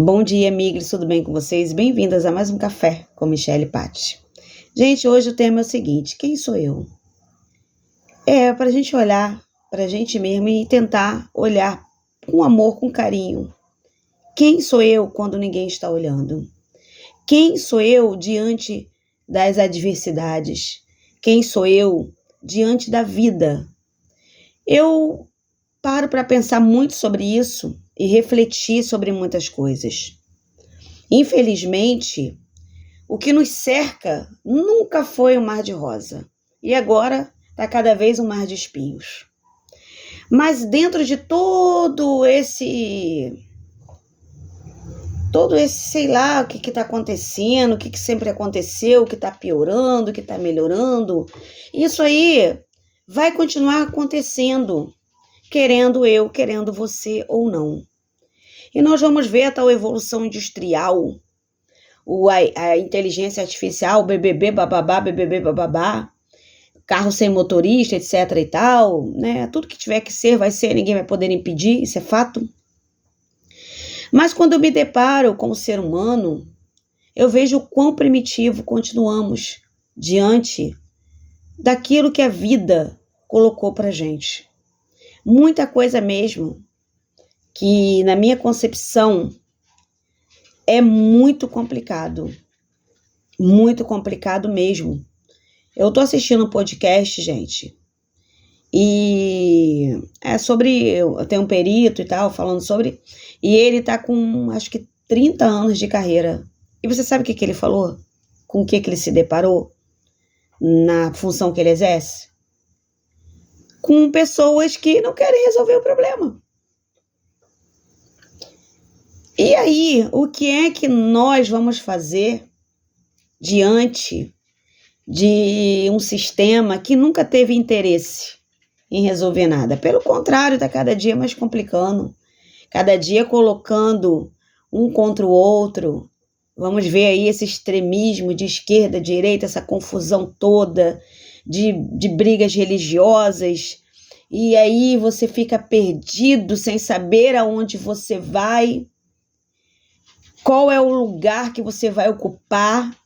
Bom dia, amigos, tudo bem com vocês? Bem-vindas a mais um Café com Michelle Patti. Gente, hoje o tema é o seguinte: quem sou eu? É para a gente olhar para a gente mesmo e tentar olhar com amor, com carinho. Quem sou eu quando ninguém está olhando? Quem sou eu diante das adversidades? Quem sou eu diante da vida? Eu paro para pensar muito sobre isso e refletir sobre muitas coisas. Infelizmente, o que nos cerca nunca foi um mar de rosa. E agora está cada vez um mar de espinhos. Mas dentro de todo esse, sei lá, o que está acontecendo, o que sempre aconteceu, o que está piorando, o que está melhorando, isso aí vai continuar acontecendo, querendo eu, querendo você ou não. E nós vamos ver a tal evolução industrial, a inteligência artificial, BBB, bababá, carro sem motorista, etc e tal, né? Tudo que tiver que ser, vai ser, ninguém vai poder impedir, isso é fato. Mas quando eu me deparo com o ser humano, eu vejo o quão primitivo continuamos diante daquilo que a vida colocou pra gente. Muita coisa mesmo que, na minha concepção, é muito complicado mesmo. Eu tô assistindo um podcast, gente, e é sobre, eu tenho um perito e tal, falando sobre, e ele tá com, acho que 30 anos de carreira. E você sabe o que ele falou? Com o que ele se deparou na função que ele exerce? Com pessoas que não querem resolver o problema. E aí, o que é que nós vamos fazer diante de um sistema que nunca teve interesse em resolver nada? Pelo contrário, está cada dia mais complicando, cada dia colocando um contra o outro. Vamos ver aí esse extremismo de esquerda, direita, essa confusão toda de brigas religiosas, e aí você fica perdido sem saber aonde você vai, qual é o lugar que você vai ocupar.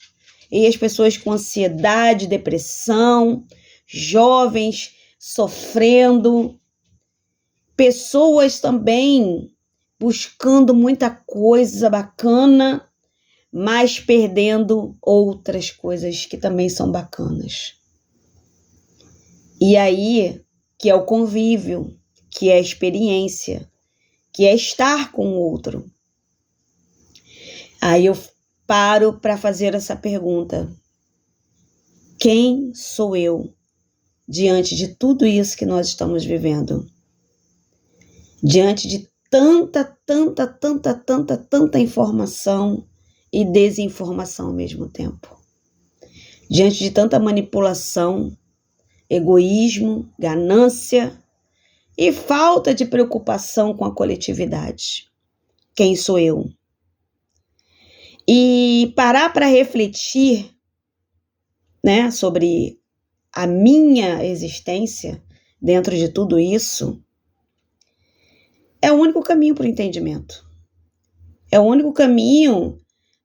E as pessoas com ansiedade, depressão, jovens sofrendo, pessoas também buscando muita coisa bacana, mas perdendo outras coisas que também são bacanas. E aí, que é o convívio, que é a experiência, que é estar com o outro. Aí eu paro para fazer essa pergunta: quem sou eu diante de tudo isso que nós estamos vivendo? Diante de tanta informação e desinformação ao mesmo tempo. Diante de tanta manipulação, egoísmo, ganância e falta de preocupação com a coletividade. Quem sou eu? E parar para refletir, né, sobre a minha existência dentro de tudo isso é o único caminho para o entendimento. É o único caminho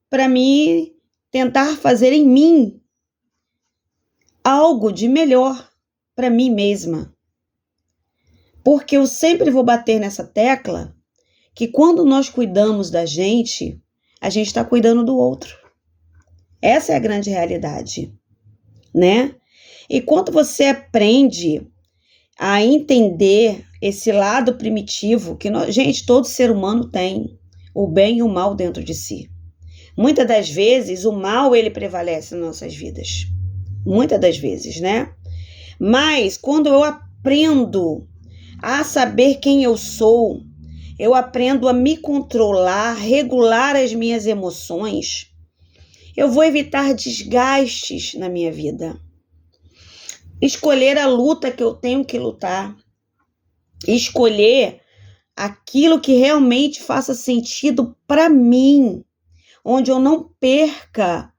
para mim tentar fazer em mim algo de melhor para mim mesma. Porque eu sempre vou bater nessa tecla que quando nós cuidamos da gente, a gente está cuidando do outro. Essa é a grande realidade, né? E quando você aprende a entender esse lado primitivo que gente, todo ser humano tem, o bem e o mal dentro de si. Muitas das vezes o mal ele prevalece nas nossas vidas. Muitas das vezes, né? Mas quando eu aprendo a saber quem eu sou, eu aprendo a me controlar, regular as minhas emoções, eu vou evitar desgastes na minha vida. Escolher a luta que eu tenho que lutar. Escolher aquilo que realmente faça sentido para mim, onde eu não perca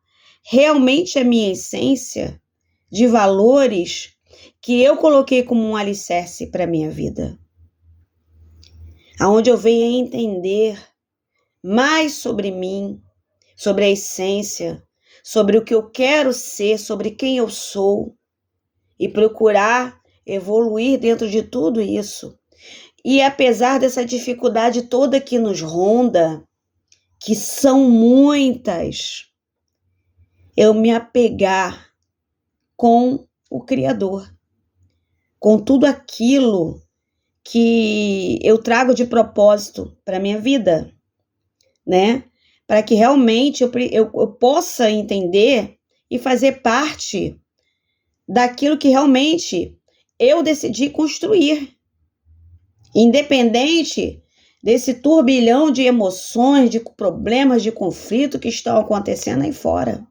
realmente a minha essência de valores que eu coloquei como um alicerce para a minha vida. Onde eu venha entender mais sobre mim, sobre a essência, sobre o que eu quero ser, sobre quem eu sou e procurar evoluir dentro de tudo isso. E apesar dessa dificuldade toda que nos ronda, que são muitas, eu me apegar com o Criador, com tudo aquilo que eu trago de propósito para a minha vida, né? Para que realmente eu possa entender e fazer parte daquilo que realmente eu decidi construir, independente desse turbilhão de emoções, de problemas, de conflito que estão acontecendo aí fora.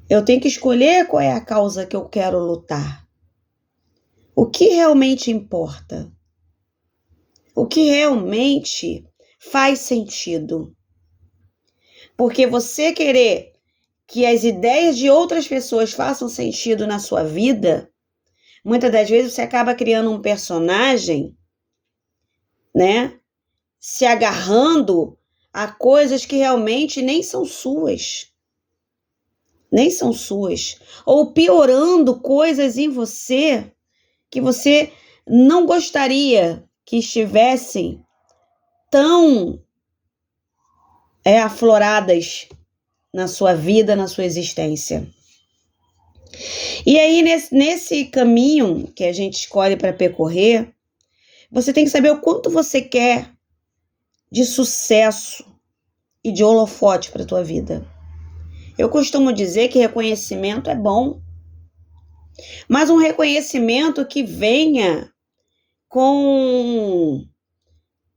Eu tenho que escolher qual é a causa que eu quero lutar. O que realmente importa? O que realmente faz sentido? Porque você querer que as ideias de outras pessoas façam sentido na sua vida, muitas das vezes você acaba criando um personagem, né? Se agarrando a coisas que realmente nem são suas. Nem são suas. Ou piorando coisas em você que você não gostaria que estivessem tão afloradas na sua vida, na sua existência. E aí, nesse caminho que a gente escolhe para percorrer, você tem que saber o quanto você quer de sucesso e de holofote para a tua vida. Eu costumo dizer que reconhecimento é bom, mas um reconhecimento que venha com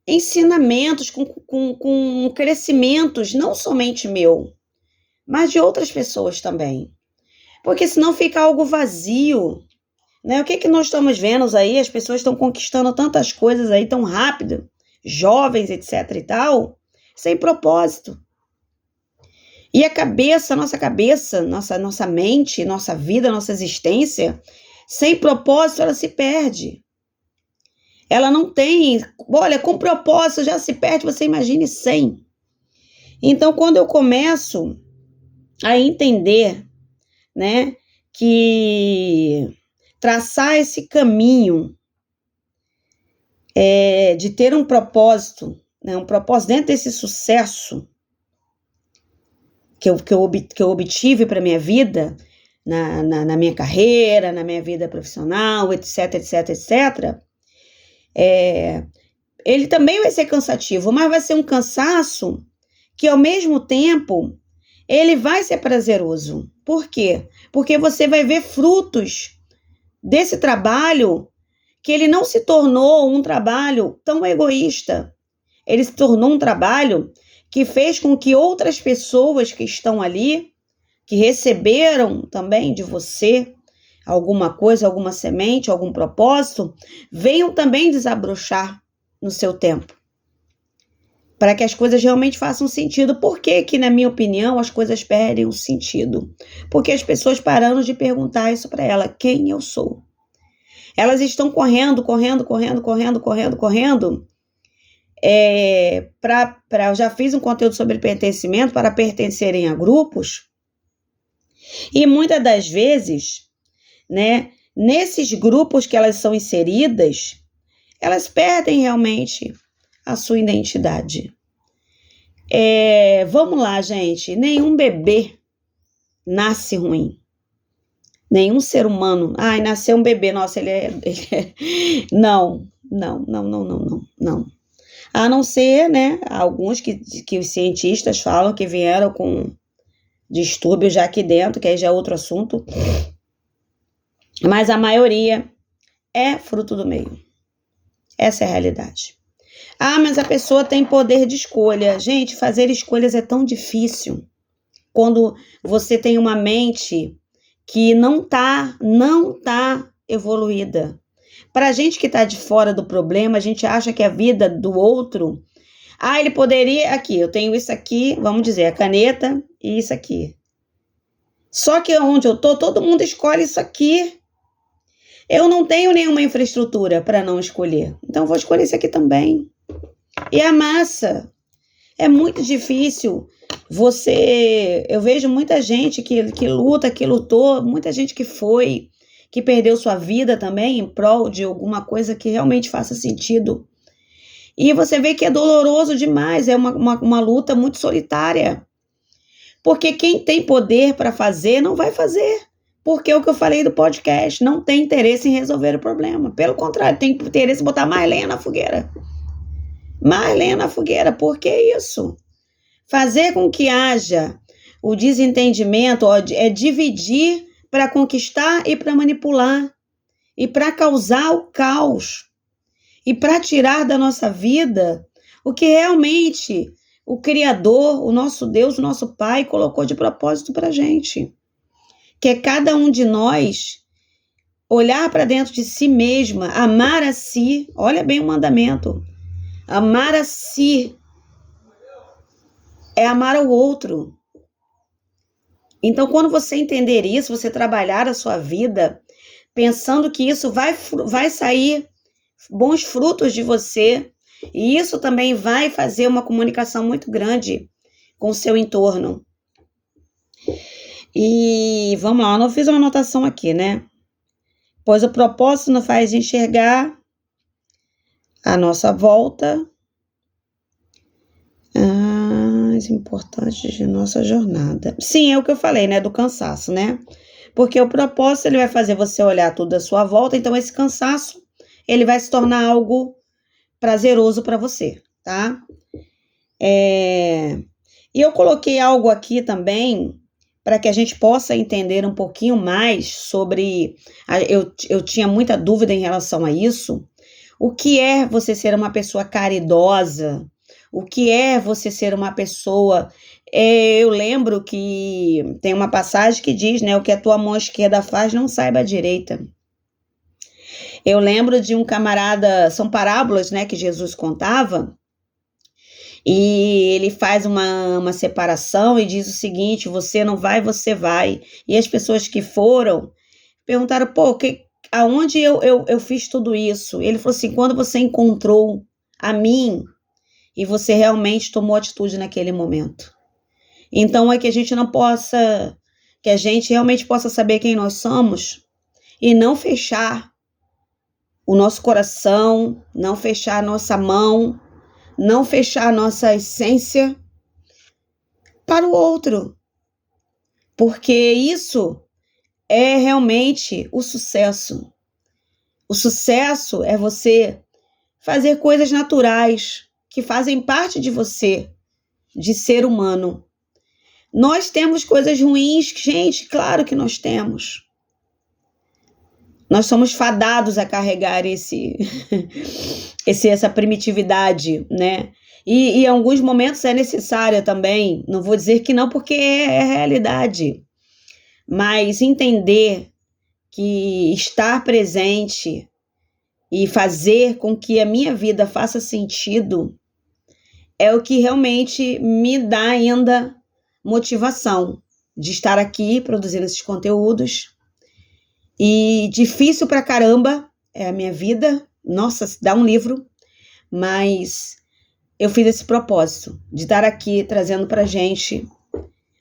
ensinamentos, com crescimentos, não somente meu, mas de outras pessoas também. Porque senão fica algo vazio, né? O que nós estamos vendo aí? As pessoas estão conquistando tantas coisas aí tão rápido, jovens, etc e tal, sem propósito. E a nossa mente, nossa vida, nossa existência, sem propósito, ela se perde. Ela não tem, olha, com propósito já se perde, você imagine sem. Então, quando eu começo a entender, né, que traçar esse caminho de ter um propósito, né, um propósito dentro desse sucesso que eu obtive para minha vida, na minha carreira, na minha vida profissional, etc, etc, etc, ele também vai ser cansativo, mas vai ser um cansaço que, ao mesmo tempo, ele vai ser prazeroso. Por quê? Porque você vai ver frutos desse trabalho que ele não se tornou um trabalho tão egoísta. Ele se tornou um trabalho que fez com que outras pessoas que estão ali, que receberam também de você alguma coisa, alguma semente, algum propósito, venham também desabrochar no seu tempo, para que as coisas realmente façam sentido. Por que, na minha opinião, as coisas perdem o sentido? Porque as pessoas pararam de perguntar isso para ela, quem eu sou? Elas estão correndo, eu já fiz um conteúdo sobre pertencimento para pertencerem a grupos, e muitas das vezes, né, nesses grupos que elas são inseridas, elas perdem realmente a sua identidade. Vamos lá, gente, nenhum bebê nasce ruim. Nenhum ser humano, nasceu um bebê, nossa, ele é... Não. A não ser, né, alguns que os cientistas falam que vieram com distúrbio já aqui dentro, que aí já é outro assunto. Mas a maioria é fruto do meio. Essa é a realidade. Mas a pessoa tem poder de escolha. Gente, fazer escolhas é tão difícil quando você tem uma mente que não tá evoluída. Para a gente que está de fora do problema, a gente acha que a vida do outro... ele poderia... Aqui, eu tenho isso aqui, vamos dizer, a caneta e isso aqui. Só que onde eu tô, todo mundo escolhe isso aqui. Eu não tenho nenhuma infraestrutura para não escolher. Então, eu vou escolher isso aqui também. E a massa. É muito difícil eu vejo muita gente que luta, que lutou, muita gente que perdeu sua vida também em prol de alguma coisa que realmente faça sentido. E você vê que é doloroso demais, é uma luta muito solitária. Porque quem tem poder para fazer, não vai fazer. Porque é o que eu falei do podcast, não tem interesse em resolver o problema. Pelo contrário, tem interesse em botar mais lenha na fogueira. Mais lenha na fogueira, por que isso? Fazer com que haja o desentendimento é dividir para conquistar e para manipular, e para causar o caos, e para tirar da nossa vida o que realmente o Criador, o nosso Deus, o nosso Pai colocou de propósito para a gente. Que é cada um de nós olhar para dentro de si mesma, amar a si, olha bem o mandamento, amar a si é amar ao outro. Então, quando você entender isso, você trabalhar a sua vida pensando que isso vai sair bons frutos de você, e isso também vai fazer uma comunicação muito grande com o seu entorno. E vamos lá, eu não fiz uma anotação aqui, né? Pois o propósito nos faz enxergar a nossa volta, as importantes de nossa jornada. Sim, é o que eu falei, né? Do cansaço, né? Porque o propósito, ele vai fazer você olhar tudo à sua volta, então esse cansaço, ele vai se tornar algo prazeroso para você, tá? E eu coloquei algo aqui também para que a gente possa entender um pouquinho mais sobre... Eu tinha muita dúvida em relação a isso. O que é você ser uma pessoa caridosa? O que é você ser uma pessoa... eu lembro que tem uma passagem que diz, né? O que a tua mão esquerda faz, não saiba a direita. Eu lembro de um camarada... São parábolas, né? Que Jesus contava. E ele faz uma separação e diz o seguinte: você não vai, você vai. E as pessoas que foram perguntaram, aonde eu fiz tudo isso? Ele falou assim: quando você encontrou a mim e você realmente tomou atitude naquele momento. Então é que a gente que a gente realmente possa saber quem nós somos e não fechar o nosso coração, não fechar a nossa mão, não fechar a nossa essência para o outro, porque isso é realmente o sucesso. O sucesso é você fazer coisas naturais que fazem parte de você, de ser humano. Nós temos coisas ruins, gente, claro que nós temos. Nós somos fadados a carregar essa primitividade, né? E em alguns momentos é necessária também, não vou dizer que não, porque é realidade, mas entender que estar presente e fazer com que a minha vida faça sentido é o que realmente me dá ainda motivação de estar aqui produzindo esses conteúdos. E difícil pra caramba é a minha vida, nossa, dá um livro, mas eu fiz esse propósito de estar aqui trazendo pra gente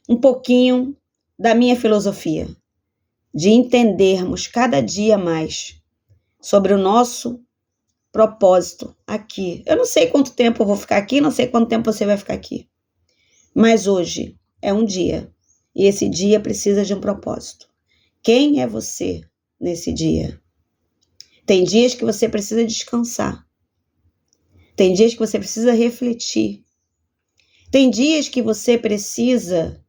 um pouquinho da minha filosofia, de entendermos cada dia mais sobre o nosso propósito aqui. Eu não sei quanto tempo eu vou ficar aqui, não sei quanto tempo você vai ficar aqui, mas hoje é um dia, e esse dia precisa de um propósito. Quem é você nesse dia? Tem dias que você precisa descansar. Tem dias que você precisa refletir. Tem dias que você precisa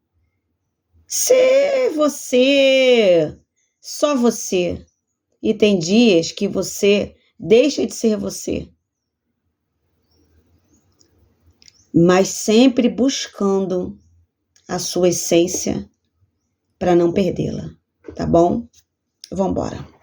ser você, só você. E tem dias que você deixa de ser você. Mas sempre buscando a sua essência para não perdê-la. Tá bom? Vamos embora.